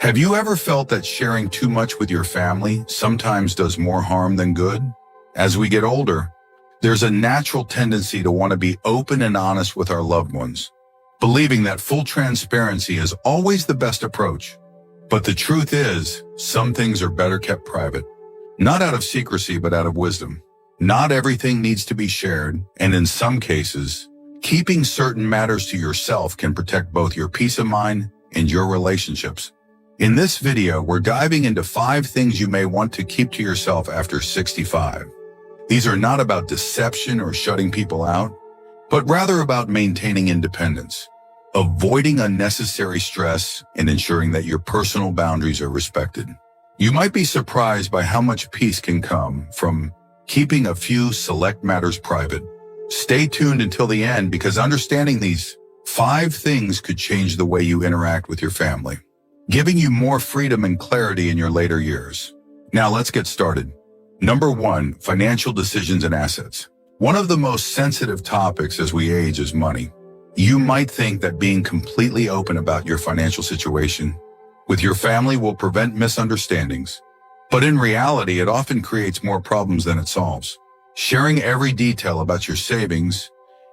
Have you ever felt that sharing too much with your family sometimes does more harm than good? As we get older, there's a natural tendency to want to be open and honest with our loved ones, believing that full transparency is always the best approach. But the truth is, some things are better kept private, not out of secrecy, but out of wisdom. Not everything needs to be shared, and in some cases, keeping certain matters to yourself can protect both your peace of mind and your relationships. In this video, we're diving into 5 things you may want to keep to yourself after 65. These are not about deception or shutting people out, but rather about maintaining independence, avoiding unnecessary stress, and ensuring that your personal boundaries are respected. You might be surprised by how much peace can come from keeping a few select matters private. Stay tuned until the end, because understanding these 5 things could change the way you interact with your family, giving you more freedom and clarity in your later years. Now let's get started. Number 1, financial decisions and assets. One of the most sensitive topics as we age is money. You might think that being completely open about your financial situation with your family will prevent misunderstandings, but in reality, it often creates more problems than it solves. Sharing every detail about your savings,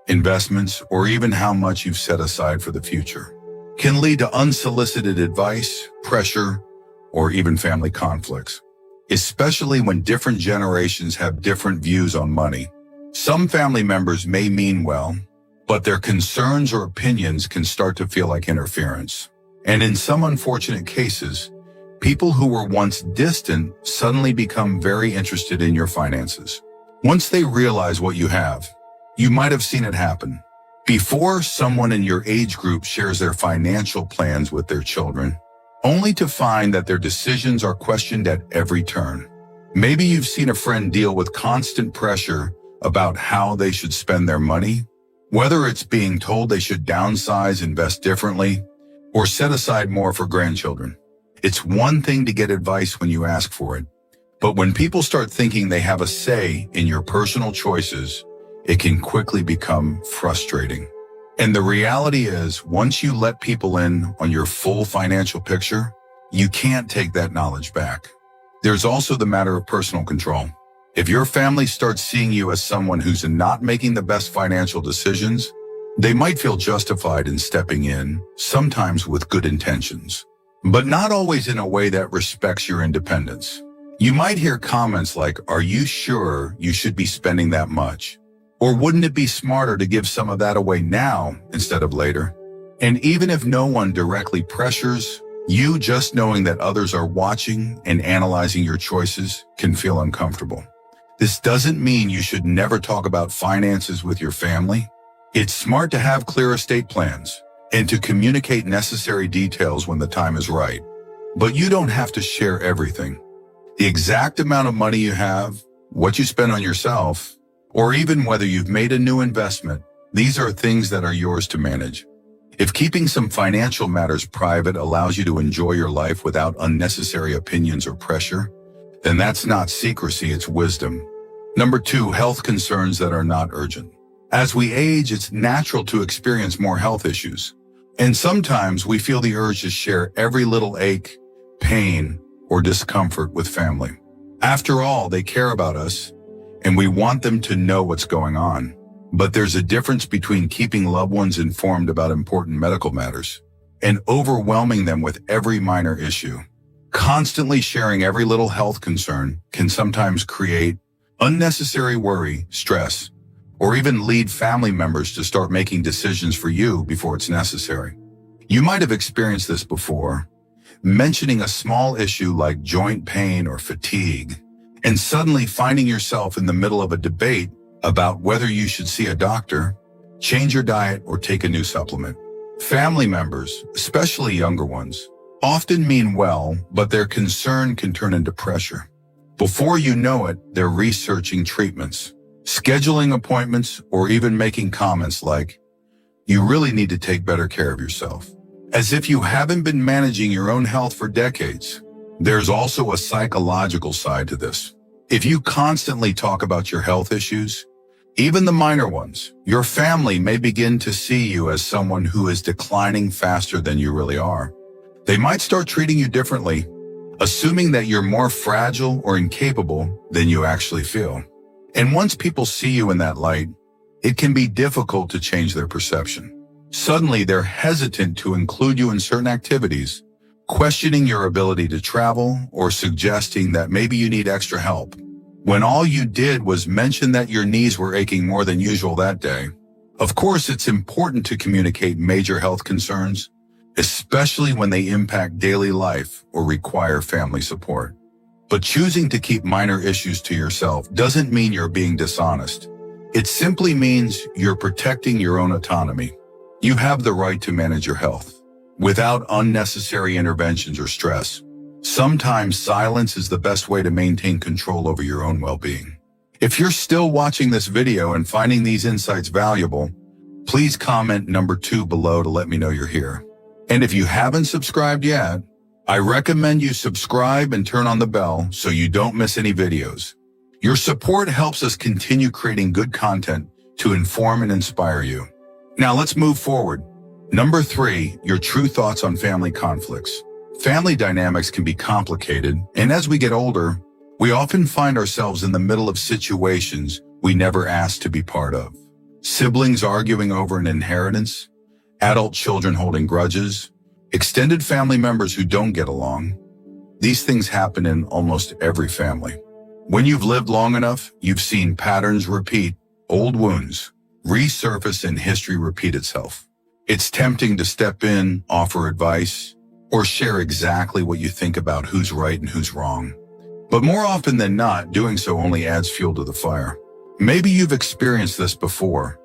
investments, or even how much you've set aside for the future can lead to unsolicited advice, pressure, or even family conflicts, especially when different generations have different views on money. Some family members may mean well, but their concerns or opinions can start to feel like interference. And in some unfortunate cases, people who were once distant suddenly become very interested in your finances. Once they realize what you have, you might have seen it happen. Before someone in your age group shares their financial plans with their children, only to find that their decisions are questioned at every turn. Maybe you've seen a friend deal with constant pressure about how they should spend their money, whether it's being told they should downsize, invest differently, or set aside more for grandchildren. It's one thing to get advice when you ask for it, but when people start thinking they have a say in your personal choices, it can quickly become frustrating. And the reality is, once you let people in on your full financial picture, you can't take that knowledge back. There's also the matter of personal control. If your family starts seeing you as someone who's not making the best financial decisions, they might feel justified in stepping in, sometimes with good intentions, but not always in a way that respects your independence. You might hear comments like, "Are you sure you should be spending that much? Or wouldn't it be smarter to give some of that away now instead of later?" And even if no one directly pressures, you just knowing that others are watching and analyzing your choices can feel uncomfortable. This doesn't mean you should never talk about finances with your family. It's smart to have clear estate plans and to communicate necessary details when the time is right. But you don't have to share everything. The exact amount of money you have, what you spend on yourself, or even whether you've made a new investment, these are things that are yours to manage. If keeping some financial matters private allows you to enjoy your life without unnecessary opinions or pressure, then that's not secrecy, it's wisdom. Number 2, health concerns that are not urgent. As we age, it's natural to experience more health issues. And sometimes we feel the urge to share every little ache, pain, or discomfort with family. After all, they care about us, and we want them to know what's going on. But there's a difference between keeping loved ones informed about important medical matters and overwhelming them with every minor issue. Constantly sharing every little health concern can sometimes create unnecessary worry, stress, or even lead family members to start making decisions for you before it's necessary. You might have experienced this before, mentioning a small issue like joint pain or fatigue, and suddenly finding yourself in the middle of a debate about whether you should see a doctor, change your diet, or take a new supplement. Family members, especially younger ones, often mean well, but their concern can turn into pressure. Before you know it, they're researching treatments, scheduling appointments, or even making comments like, "You really need to take better care of yourself," as if you haven't been managing your own health for decades. There's also a psychological side to this. If you constantly talk about your health issues, even the minor ones, your family may begin to see you as someone who is declining faster than you really are. They might start treating you differently, assuming that you're more fragile or incapable than you actually feel. And once people see you in that light, it can be difficult to change their perception. Suddenly, they're hesitant to include you in certain activities, questioning your ability to travel or suggesting that maybe you need extra help, when all you did was mention that your knees were aching more than usual that day. Of course, it's important to communicate major health concerns, especially when they impact daily life or require family support. But choosing to keep minor issues to yourself doesn't mean you're being dishonest. It simply means you're protecting your own autonomy. You have the right to manage your health without unnecessary interventions or stress. Sometimes silence is the best way to maintain control over your own well-being. If you're still watching this video and finding these insights valuable, please comment number 2 below to let me know you're here. And if you haven't subscribed yet, I recommend you subscribe and turn on the bell so you don't miss any videos. Your support helps us continue creating good content to inform and inspire you. Now let's move forward. Number 3, your true thoughts on family conflicts. Family dynamics can be complicated, and as we get older, we often find ourselves in the middle of situations we never asked to be part of. Siblings arguing over an inheritance, adult children holding grudges, extended family members who don't get along. These things happen in almost every family. When you've lived long enough, you've seen patterns repeat, old wounds resurface, and history repeat itself. It's tempting to step in, offer advice, or share exactly what you think about who's right and who's wrong. But more often than not, doing so only adds fuel to the fire. Maybe you've experienced this before,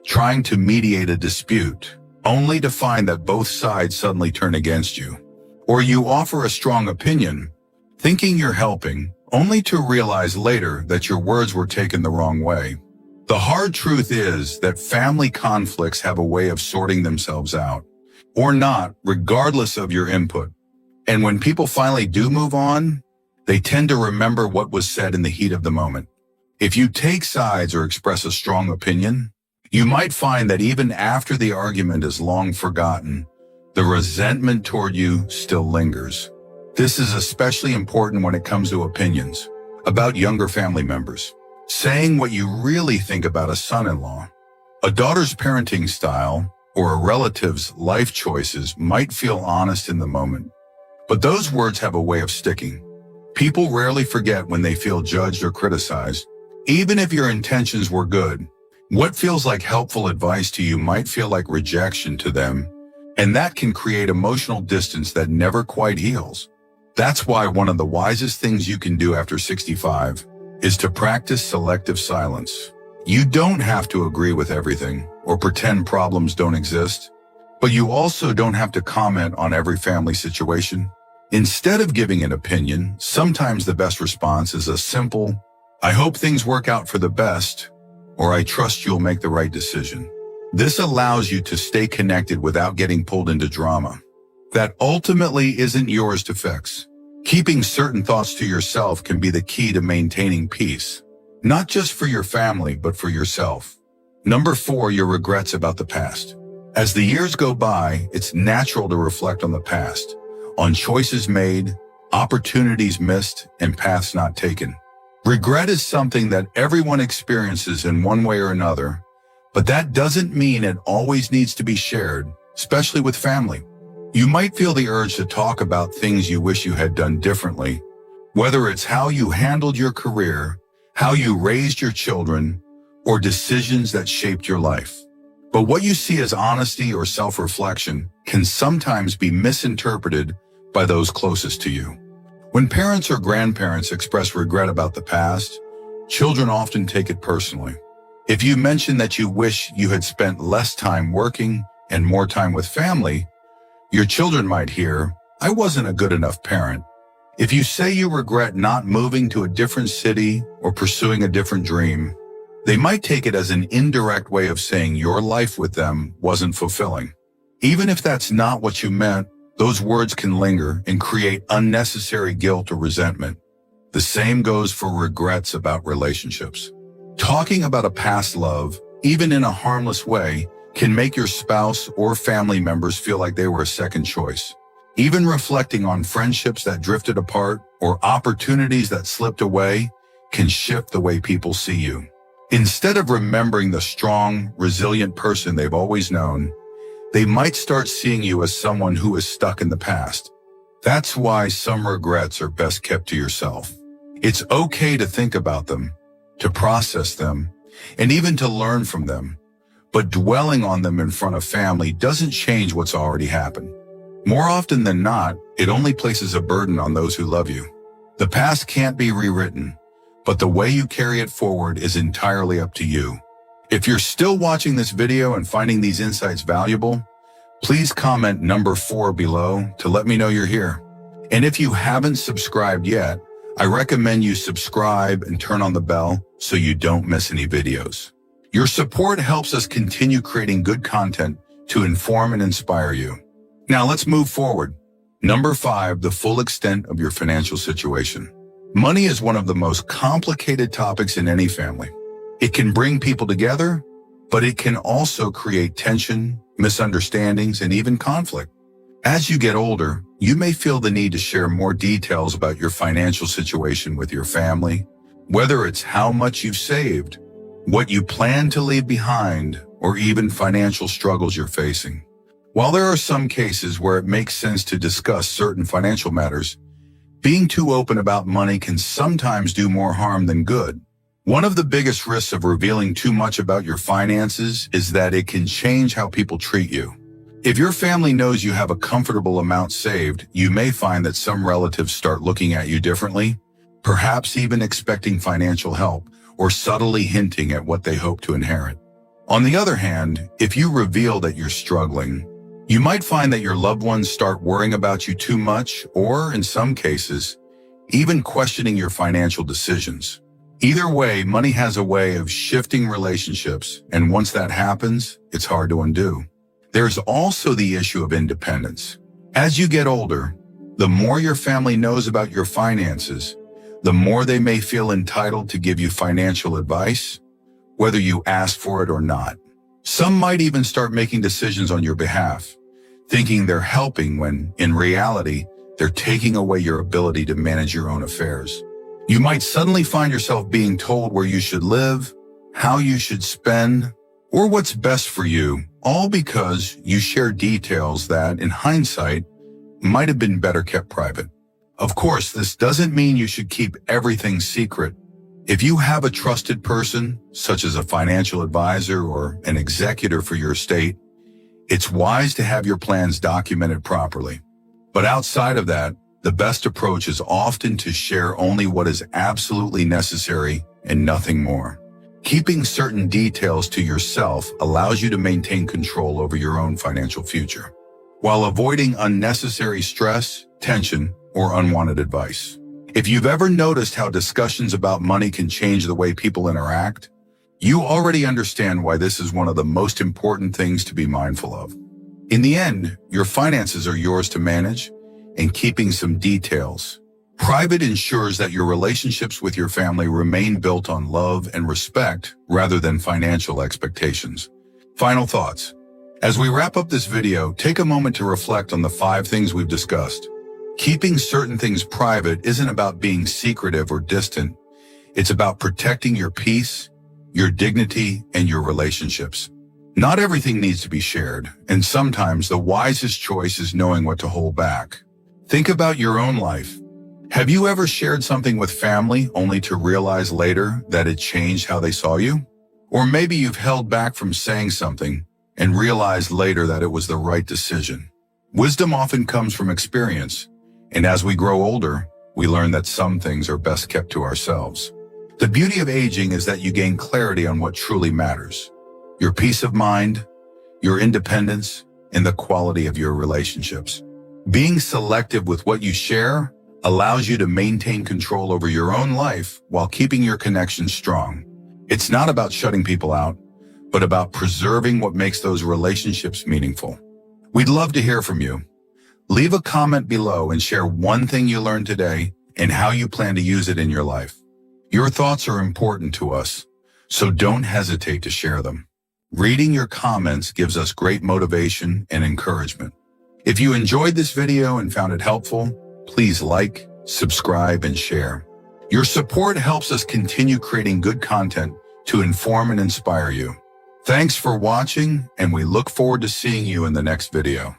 trying to mediate a dispute, only to find that both sides suddenly turn against you. Or you offer a strong opinion, thinking you're helping, only to realize later that your words were taken the wrong way. The hard truth is that family conflicts have a way of sorting themselves out, or not, regardless of your input. And when people finally do move on, they tend to remember what was said in the heat of the moment. If you take sides or express a strong opinion, you might find that even after the argument is long forgotten, the resentment toward you still lingers. This is especially important when it comes to opinions about younger family members. Saying what you really think about a son-in-law, a daughter's parenting style, or a relative's life choices might feel honest in the moment, but those words have a way of sticking. People rarely forget when they feel judged or criticized. Even if your intentions were good, what feels like helpful advice to you might feel like rejection to them, and that can create emotional distance that never quite heals. That's why one of the wisest things you can do after 65 is to practice selective silence. You don't have to agree with everything or pretend problems don't exist, but you also don't have to comment on every family situation. Instead of giving an opinion, sometimes the best response is a simple, "I hope things work out for the best," or "I trust you'll make the right decision." This allows you to stay connected without getting pulled into drama that ultimately isn't yours to fix. Keeping certain thoughts to yourself can be the key to maintaining peace, not just for your family, but for yourself. Number 4, your regrets about the past. As the years go by, it's natural to reflect on the past, on choices made, opportunities missed, and paths not taken. Regret is something that everyone experiences in one way or another, but that doesn't mean it always needs to be shared, especially with family. You might feel the urge to talk about things you wish you had done differently, whether it's how you handled your career, how you raised your children, or decisions that shaped your life. But what you see as honesty or self-reflection can sometimes be misinterpreted by those closest to you. When parents or grandparents express regret about the past, children often take it personally. If you mention that you wish you had spent less time working and more time with family, your children might hear, "I wasn't a good enough parent." If you say you regret not moving to a different city or pursuing a different dream, they might take it as an indirect way of saying your life with them wasn't fulfilling. Even if that's not what you meant, those words can linger and create unnecessary guilt or resentment. The same goes for regrets about relationships. Talking about a past love, even in a harmless way, can make your spouse or family members feel like they were a second choice. Even reflecting on friendships that drifted apart or opportunities that slipped away can shift the way people see you. Instead of remembering the strong, resilient person they've always known, they might start seeing you as someone who is stuck in the past. That's why some regrets are best kept to yourself. It's okay to think about them, to process them, and even to learn from them. But dwelling on them in front of family doesn't change what's already happened. More often than not, it only places a burden on those who love you. The past can't be rewritten, but the way you carry it forward is entirely up to you. If you're still watching this video and finding these insights valuable, please comment number 4 below to let me know you're here. And if you haven't subscribed yet, I recommend you subscribe and turn on the bell so you don't miss any videos. Your support helps us continue creating good content to inform and inspire you. Now let's move forward. Number 5, the full extent of your financial situation. Money is one of the most complicated topics in any family. It can bring people together, but it can also create tension, misunderstandings, and even conflict. As you get older, you may feel the need to share more details about your financial situation with your family, whether it's how much you've saved, what you plan to leave behind, or even financial struggles you're facing. While there are some cases where it makes sense to discuss certain financial matters, being too open about money can sometimes do more harm than good. One of the biggest risks of revealing too much about your finances is that it can change how people treat you. If your family knows you have a comfortable amount saved, you may find that some relatives start looking at you differently, perhaps even expecting financial help or subtly hinting at what they hope to inherit. On the other hand, if you reveal that you're struggling, you might find that your loved ones start worrying about you too much, or in some cases, even questioning your financial decisions. Either way, money has a way of shifting relationships, and once that happens, it's hard to undo. There's also the issue of independence. As you get older, the more your family knows about your finances, the more they may feel entitled to give you financial advice, whether you ask for it or not. Some might even start making decisions on your behalf, thinking they're helping when, in reality, they're taking away your ability to manage your own affairs. You might suddenly find yourself being told where you should live, how you should spend, or what's best for you, all because you share details that, in hindsight, might have been better kept private. Of course, this doesn't mean you should keep everything secret. If you have a trusted person, such as a financial advisor or an executor for your estate, it's wise to have your plans documented properly. But outside of that, the best approach is often to share only what is absolutely necessary and nothing more. Keeping certain details to yourself allows you to maintain control over your own financial future, while avoiding unnecessary stress, tension, or unwanted advice. If you've ever noticed how discussions about money can change the way people interact, you already understand why this is one of the most important things to be mindful of. In the end, your finances are yours to manage, and keeping some details private ensures that your relationships with your family remain built on love and respect rather than financial expectations. Final thoughts. As we wrap up this video, take a moment to reflect on the 5 things we've discussed. Keeping certain things private isn't about being secretive or distant. It's about protecting your peace, your dignity, and your relationships. Not everything needs to be shared, and sometimes the wisest choice is knowing what to hold back. Think about your own life. Have you ever shared something with family only to realize later that it changed how they saw you? Or maybe you've held back from saying something and realized later that it was the right decision. Wisdom often comes from experience, and as we grow older, we learn that some things are best kept to ourselves. The beauty of aging is that you gain clarity on what truly matters: your peace of mind, your independence, and the quality of your relationships. Being selective with what you share allows you to maintain control over your own life while keeping your connections strong. It's not about shutting people out, but about preserving what makes those relationships meaningful. We'd love to hear from you. Leave a comment below and share one thing you learned today and how you plan to use it in your life. Your thoughts are important to us, so don't hesitate to share them. Reading your comments gives us great motivation and encouragement. If you enjoyed this video and found it helpful, please like, subscribe, and share. Your support helps us continue creating good content to inform and inspire you. Thanks for watching, and we look forward to seeing you in the next video.